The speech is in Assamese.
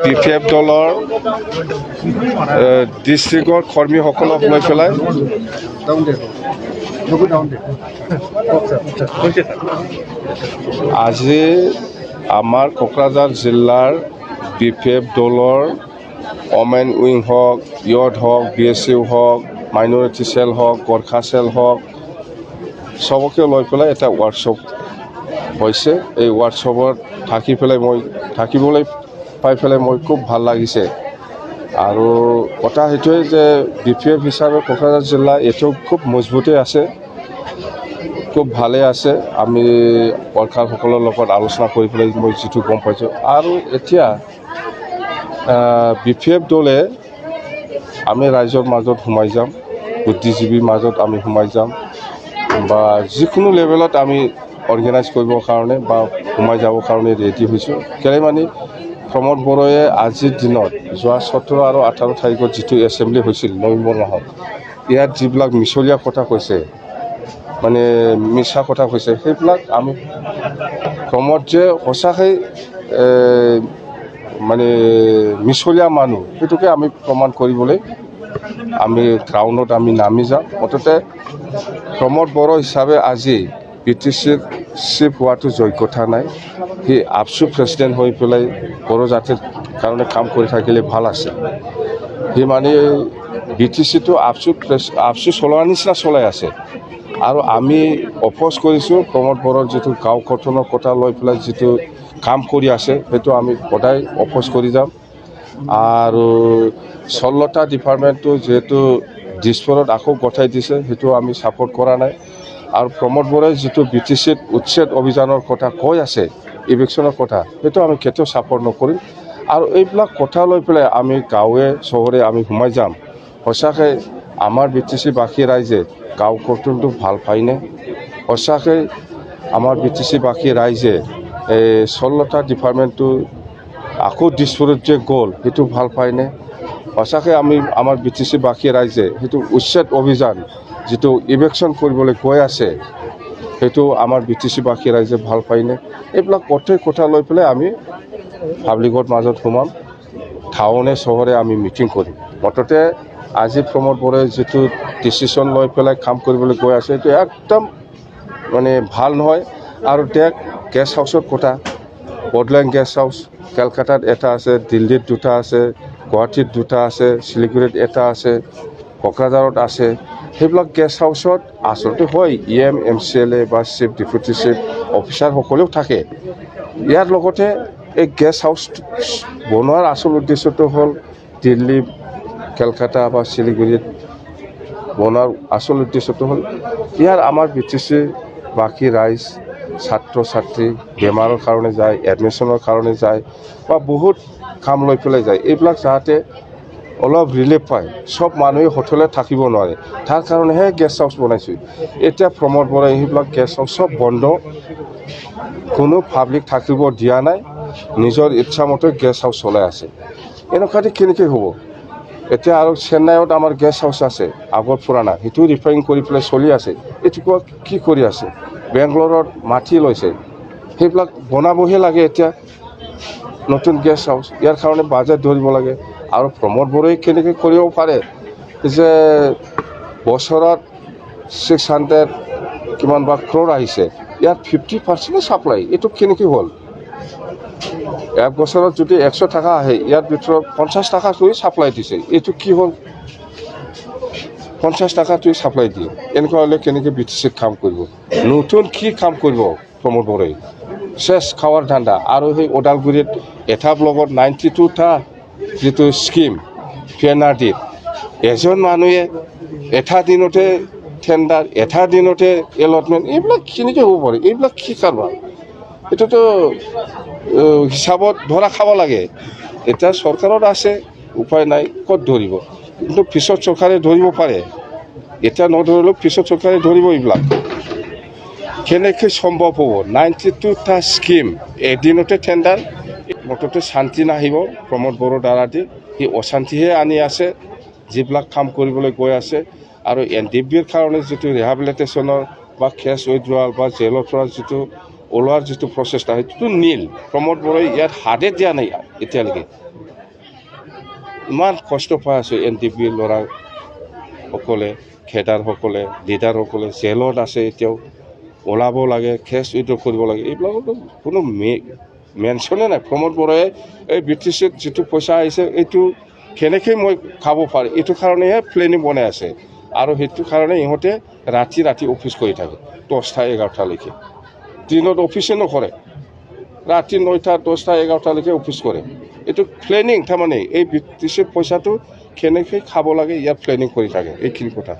PPF দলৰ ডিষ্ট্ৰিক্টৰ কৰ্মীসকলক লৈ পেলাই আজি আমাৰ কোকৰাঝাৰ জিলাৰ PPF দলৰ ওমেন উইং হওক, ইয়থ হওক, BSU হওক, মাইনৰিটি চেল হওক, গোৰ্খা চেল হওক, চবকে লৈ পেলাই এটা ৱৰ্কশ্বপ হৈছে। এই ৱৰ্কশ্বপত থাকিবলৈ পাই পেলাই মই খুব ভাল লাগিছে। আৰু কথা সেইটোৱে যে PPF হিচাপে কোকৰাঝাৰ জিলা এইটো খুব মজবুতেই আছে, খুব ভালে আছে। আমি ৱৰ্কাৰসকলৰ লগত আলোচনা কৰি পেলাই মই যিটো গম পাইছোঁ। আৰু এতিয়া PPF দলে আমি ৰাইজৰ মাজত সোমাই যাম, বুদ্ধিজীৱীৰ মাজত আমি সোমাই যাম, বা যিকোনো লেভেলত আমি অৰ্গেনাইজ কৰিবৰ কাৰণে বা সোমাই যাবৰ কাৰণে ৰেডি হৈছোঁ। কেলৈ মানে প্ৰমোদ বড়োৱে আজিৰ দিনত যোৱা 17 আৰু 18 তাৰিখত যিটো এছেম্বলি হৈছিল নৱেম্বৰ মাহত, ইয়াত যিবিলাক মিছলীয়া কথা কৈছে, মানে মিছা কথা কৈছে, সেইবিলাক আমি প্ৰমোদ যে সঁচাকৈ মানে মিছলীয়া মানুহ, সেইটোকে আমি প্ৰমাণ কৰিবলৈ আমি গ্ৰাউণ্ডত আমি নামি যাম। মুঠতে প্ৰমোদ বড়ো হিচাপে আজি PTCৰ চিফ হোৱাটো যোগ্যতা নাই। সি আপচু প্ৰেচিডেণ্ট হৈ পেলাই বড়ো জাতিৰ কাৰণে কাম কৰি থাকিলে ভাল আছে। সি মানে BTCটো আপচু চলোৱাৰ নিচিনা চলাই আছে। আৰু আমি অপ'জ কৰিছোঁ প্ৰমোদ বড়োৰ যিটো গাঁও গঠনৰ কথা লৈ পেলাই যিটো কাম কৰি আছে, সেইটো আমি সদায় অপ'জ কৰি যাম। আৰু 16টা ডিপাৰ্টমেণ্টটো যিহেতু দিছপুৰত আকৌ গঠাই দিছে, সেইটো আমি ছাপোৰ্ট কৰা নাই। আৰু প্ৰমোদ বড়োই যিটো BTCত উচ্ছেদ অভিযানৰ কথা কৈ আছে, ইভিকশ্যনৰ কথা, সেইটো আমি কেতিয়াও ছাপোৰ্ট নকৰিম। আৰু এইবিলাক কথা লৈ পেলাই আমি গাঁৱে চহৰে আমি সোমাই যাম। সঁচাকৈ আমাৰ BTC বাসী ৰাইজে গাঁও গঠনটো ভাল পায়নে? সঁচাকৈ আমাৰ BTC বাসী ৰাইজে এই 16টা ডিপাৰ্টমেণ্টটো আকৌ দিছপুৰত যে গ'ল, সেইটো ভাল পায়নে? সঁচাকৈ আমাৰ BTC বাসী ৰাইজে সেইটো উচ্ছেদ অভিযান যিটো ইভিকশ্যন কৰিবলৈ গৈ আছে, সেইটো আমাৰ BTC বাসী ৰাইজে ভাল পায়নে? এইবিলাক প্ৰত্যেক কথা লৈ পেলাই আমি পাব্লিকৰ মাজত সোমাম, টাউনে চহৰে আমি মিটিং কৰিম। মুঠতে আজি প্ৰমোদ বড়োই যিটো ডিচিশ্যন লৈ পেলাই কাম কৰিবলৈ গৈ আছে, এইটো একদম মানে ভাল নহয়। আৰু গেষ্ট হাউচৰ কথা, বডলেণ্ড গেষ্ট হাউচ কলকাতাত এটা আছে, দিল্লীত দুটা আছে, গুৱাহাটীত দুটা আছে, শিলিগুৰিত এটা আছে, কোকৰাঝাৰত আছে। সেইবিলাক গেষ্ট হাউচত আচলতে হয় EM MCLA বা চিফ ডেপুটি চিফ অফিচাৰসকলেও থাকে। ইয়াৰ লগতে এই গেষ্ট হাউচ বনোৱাৰ আচল উদ্দেশ্যটো হ'ল দিল্লী, কলকাতা বা শিলিগুৰিত বনোৱাৰ আচল উদ্দেশ্যটো হ'ল ইয়াৰ আমাৰ BTC বাকী ৰাইজ, ছাত্ৰ ছাত্ৰী বেমাৰৰ কাৰণে যায়, এডমিশ্যনৰ কাৰণে যায়, বা বহুত কাম লৈ পেলাই যায়। এইবিলাক যাতে অলপ ৰিলিফ পায়, চব মানুহে হোটেলত থাকিব নোৱাৰে, তাৰ কাৰণেহে গেষ্ট হাউচ বনাইছোঁ। এতিয়া প্ৰমোদ বড়োই সেইবিলাক গেষ্ট হাউচ চব বন্ধ, কোনো পাব্লিক থাকিব দিয়া নাই, নিজৰ ইচ্ছামতে গেষ্ট হাউচ চলাই আছে। এনেকুৱাতে কেনেকৈ হ'ব? এতিয়া আৰু চেন্নাইত আমাৰ গেষ্ট হাউচ আছে আগৰ পুৰণা, সেইটো ৰিপেয়াৰিং কৰি পেলাই চলি আছে। এইটো কি কৰি আছে? বেংগলোৰত মাটি লৈছে, সেইবিলাক বনাবহে লাগে এতিয়া নতুন গেষ্ট হাউচ। ইয়াৰ কাৰণে বাজেট ধৰিব লাগে। আৰু প্ৰমোদ বড়োই কেনেকৈ কৰিব পাৰে যে বছৰত 600 কিমান বা ক্ৰ'ৰ আহিছে, ইয়াত 50% ছাপ্লাই, এইটো কেনেকৈ হ'ল? এক বছৰত যদি 100 টকা আহে, ইয়াৰ ভিতৰত 50 টকাটোৱে ছাপ্লাই দিছে, এইটো কি হ'ল? 50 টকাটোৱে ছাপ্লাই দিয়ে। এনেকুৱা হ'লে কেনেকৈ BTCত কাম কৰিব? নতুন কি কাম কৰিব প্ৰমোদ বড়োই? চেছ খাৱাৰ ধান্দা। আৰু সেই ওদালগুৰিত এটা ব্লকত 92টা যিটো স্কিম PNRDত, এজন মানুহে এটা দিনতে টেণ্ডাৰ, এটা দিনতে এলটমেণ্ট, এইবিলাক কেনেকৈ হ'ব পাৰে? এইবিলাক কি কাৰবাৰ? এইটোতো হিচাপত ধৰা খাব লাগে। এতিয়া চৰকাৰত আছে, উপায় নাই, ক'ত ধৰিব? কিন্তু পিছত চৰকাৰে ধৰিব পাৰে, এতিয়া নধৰিলেও পিছত চৰকাৰে ধৰিব। এইবিলাক কেনেকৈ সম্ভৱ হ'ব? 92টা স্কিম এদিনতে টেণ্ডাৰ। মুঠতে শান্তি নাহিব প্ৰমোদ বড়োৰ দ্বাৰা দি, সি অশান্তিহে আনি আছে যিবিলাক কাম কৰিবলৈ গৈ আছে। আৰু NDBৰ কাৰণে যিটো ৰিহেবিলিটেশ্যনৰ বা কেছ উইথড্ৰৱাল বা জেলৰ পৰা যিটো ওলোৱাৰ যিটো প্ৰচেষ্টা, সেইটোতো নীল। প্ৰমোদ বড়োই ইয়াত হাতে দিয়া নাই এতিয়ালৈকে। ইমান কষ্ট পাই আছোঁ NDP ল'ৰাসকলে খেদাৰসকলে লিডাৰসকলে জেলত আছে এতিয়াও ওলাব লাগে কেছ উইথড্ৰ কৰিব লাগে এইবিলাকতো কোনো মেনশ্যনে নাই প্ৰমোদ বৰাই এই BTCত যিটো পইচা আহিছে এইটো কেনেকৈ মই খাব পাৰোঁ এইটো কাৰণেহে প্লেনিং বনাই আছে আৰু সেইটো কাৰণে ইহঁতে ৰাতি অফিচ কৰি থাকে 10টা 11টালৈকে দিনত অফিচে নকৰে ৰাতি 9টা 10টা 11টালৈকে অফিচ কৰে এইটো প্লেনিং তাৰমানে এই BTCৰ পইচাটো কেনেকৈ খাব লাগে ইয়াত প্লেনিং কৰি থাকে এইখিনি কথা